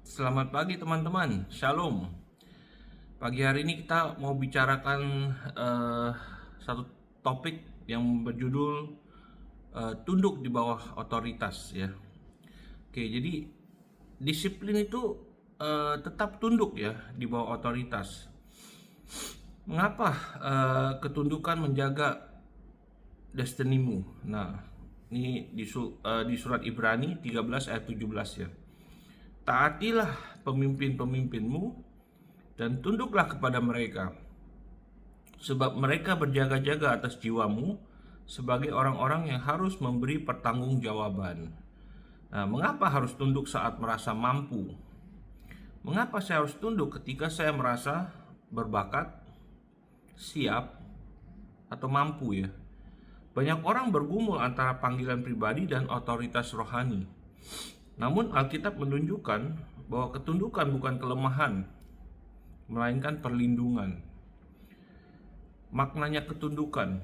Selamat pagi teman-teman, Shalom. Pagi hari ini kita mau bicarakan eh, satu topik yang berjudul tunduk di bawah otoritas ya. Oke, jadi disiplin itu tetap tunduk ya di bawah otoritas. Mengapa ketundukan menjaga destinimu? Nah, ini di surat Ibrani 13 ayat 17 ya. Taatilah pemimpin-pemimpinmu dan tunduklah kepada mereka, sebab mereka berjaga-jaga atas jiwamu sebagai orang-orang yang harus memberi pertanggungjawaban. Nah, mengapa harus tunduk saat merasa mampu? Mengapa saya harus tunduk ketika saya merasa berbakat, siap, atau mampu ya? Banyak orang bergumul antara panggilan pribadi dan otoritas rohani. Namun Alkitab menunjukkan bahwa ketundukan bukan kelemahan, melainkan perlindungan. Maknanya ketundukan.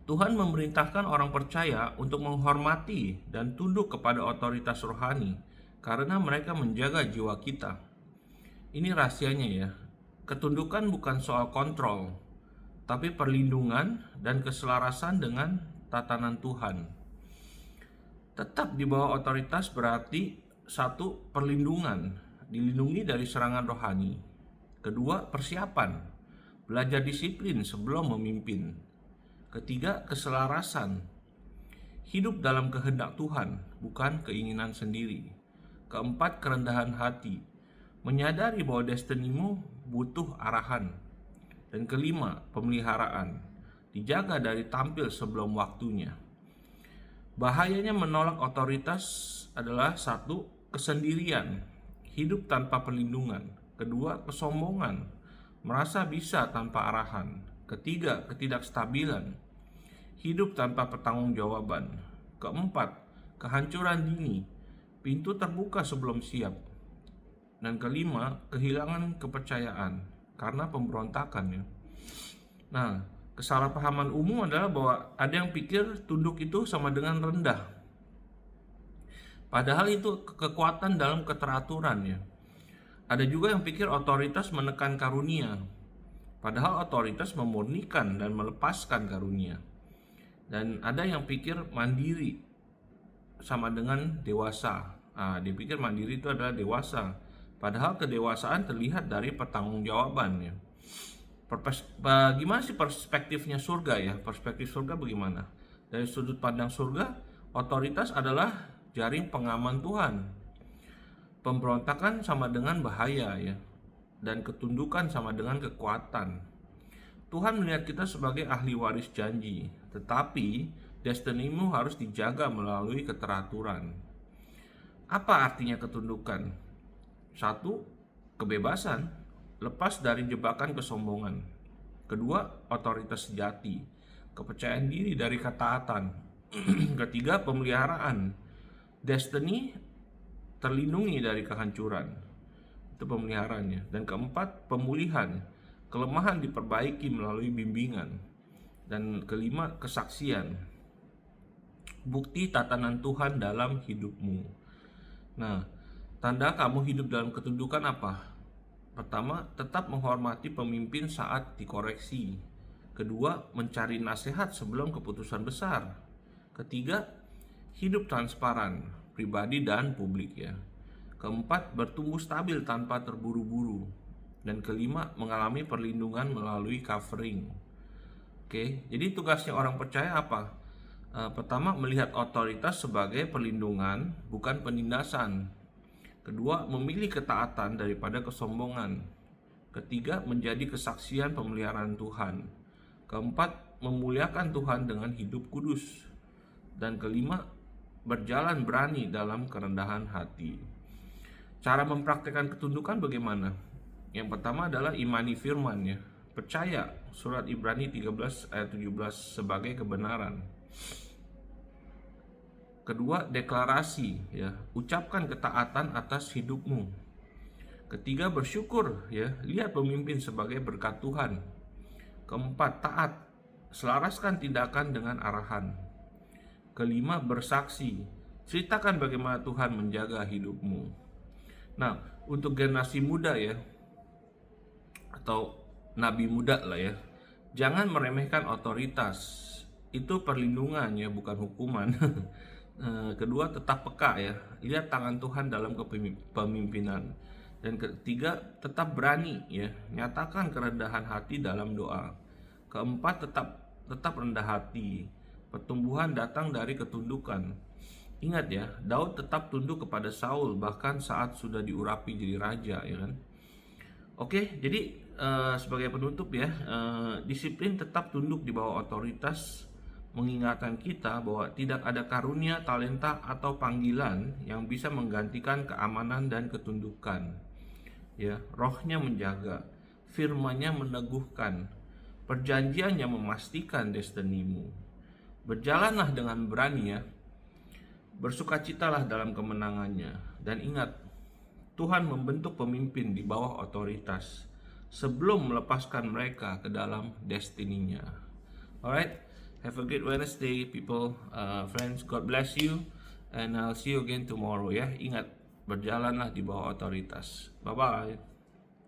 Tuhan memerintahkan orang percaya untuk menghormati dan tunduk kepada otoritas rohani karena mereka menjaga jiwa kita. Ini rahasianya ya. Ketundukan bukan soal kontrol, tapi perlindungan dan keselarasan dengan tatanan Tuhan. Tetap di bawah otoritas berarti satu, perlindungan, dilindungi dari serangan rohani. Kedua, persiapan, belajar disiplin sebelum memimpin. Ketiga, keselarasan, hidup dalam kehendak Tuhan, bukan keinginan sendiri. Keempat, kerendahan hati, menyadari bahwa destinimu butuh arahan. Dan kelima, pemeliharaan, dijaga dari tampil sebelum waktunya. Bahayanya menolak otoritas adalah satu, kesendirian, hidup tanpa perlindungan. Kedua, kesombongan, merasa bisa tanpa arahan. Ketiga, ketidakstabilan, hidup tanpa pertanggungjawaban. Keempat, kehancuran dini, pintu terbuka sebelum siap. Dan kelima, kehilangan kepercayaan karena pemberontakan ya. Nah, kesalahpahaman umum adalah bahwa ada yang pikir tunduk itu sama dengan rendah. Padahal itu kekuatan dalam keteraturan ya. Ada juga yang pikir otoritas menekan karunia. Padahal otoritas memurnikan dan melepaskan karunia. Dan ada yang pikir mandiri sama dengan dewasa. Dia pikir mandiri itu adalah dewasa. Padahal kedewasaan terlihat dari pertanggungjawabannya. Gimana sih perspektifnya surga ya? Perspektif surga bagaimana? Dari sudut pandang surga, otoritas adalah jaring pengaman Tuhan. Pemberontakan sama dengan bahaya ya. Dan ketundukan sama dengan kekuatan. Tuhan melihat kita sebagai ahli waris janji, tetapi destinimu harus dijaga melalui keteraturan. Apa artinya ketundukan? Satu, kebebasan, lepas dari jebakan kesombongan. Kedua, otoritas sejati, kepercayaan diri dari ketaatan. Ketiga, pemeliharaan, destiny terlindungi dari kehancuran. Itu pemeliharaannya. Dan keempat, pemulihan, kelemahan diperbaiki melalui bimbingan. Dan kelima, kesaksian, bukti tatanan Tuhan dalam hidupmu. Nah, tanda kamu hidup dalam ketundukan apa? Pertama, tetap menghormati pemimpin saat dikoreksi. Kedua, mencari nasihat sebelum keputusan besar. Ketiga, hidup transparan, pribadi dan publik ya. Keempat, bertumbuh stabil tanpa terburu-buru. Dan kelima, mengalami perlindungan melalui covering. Oke, jadi tugasnya orang percaya apa? Pertama, melihat otoritas sebagai perlindungan, bukan penindasan. Kedua, memilih ketaatan daripada kesombongan. Ketiga, menjadi kesaksian pemeliharaan Tuhan. Keempat, memuliakan Tuhan dengan hidup kudus. Dan kelima, berjalan berani dalam kerendahan hati. Cara mempraktikkan ketundukan bagaimana? Yang pertama adalah imani firman ya. Percaya surat Ibrani 13 ayat 17 sebagai kebenaran. Kedua, deklarasi ya, ucapkan ketaatan atas hidupmu. Ketiga, bersyukur ya, lihat pemimpin sebagai berkat Tuhan. Keempat, taat, selaraskan tindakan dengan arahan. Kelima, bersaksi, ceritakan bagaimana Tuhan menjaga hidupmu. Nah, untuk generasi muda ya, atau nabi muda lah ya, jangan meremehkan otoritas. Itu perlindungan ya, bukan hukuman. Kedua, tetap peka ya, lihat tangan Tuhan dalam kepemimpinan. Dan ketiga, tetap berani ya, nyatakan kerendahan hati dalam doa. Keempat, tetap rendah hati. Pertumbuhan datang dari ketundukan. Ingat ya, Daud tetap tunduk kepada Saul bahkan saat sudah diurapi jadi raja, ya kan? Oke, jadi sebagai penutup ya, disiplin tetap tunduk di bawah otoritas mengingatkan kita bahwa tidak ada karunia, talenta, atau panggilan yang bisa menggantikan keamanan dan ketundukan. Ya, rohnya menjaga, firman-Nya meneguhkan, perjanjiannya memastikan destinimu. Berjalanlah dengan berani ya, bersukacitalah dalam kemenangannya, dan ingat, Tuhan membentuk pemimpin di bawah otoritas sebelum melepaskan mereka ke dalam destininya. Alright, have a great Wednesday, people, friends. God bless you, and I'll see you again tomorrow ya. Ingat, berjalanlah di bawah otoritas. Bye bye.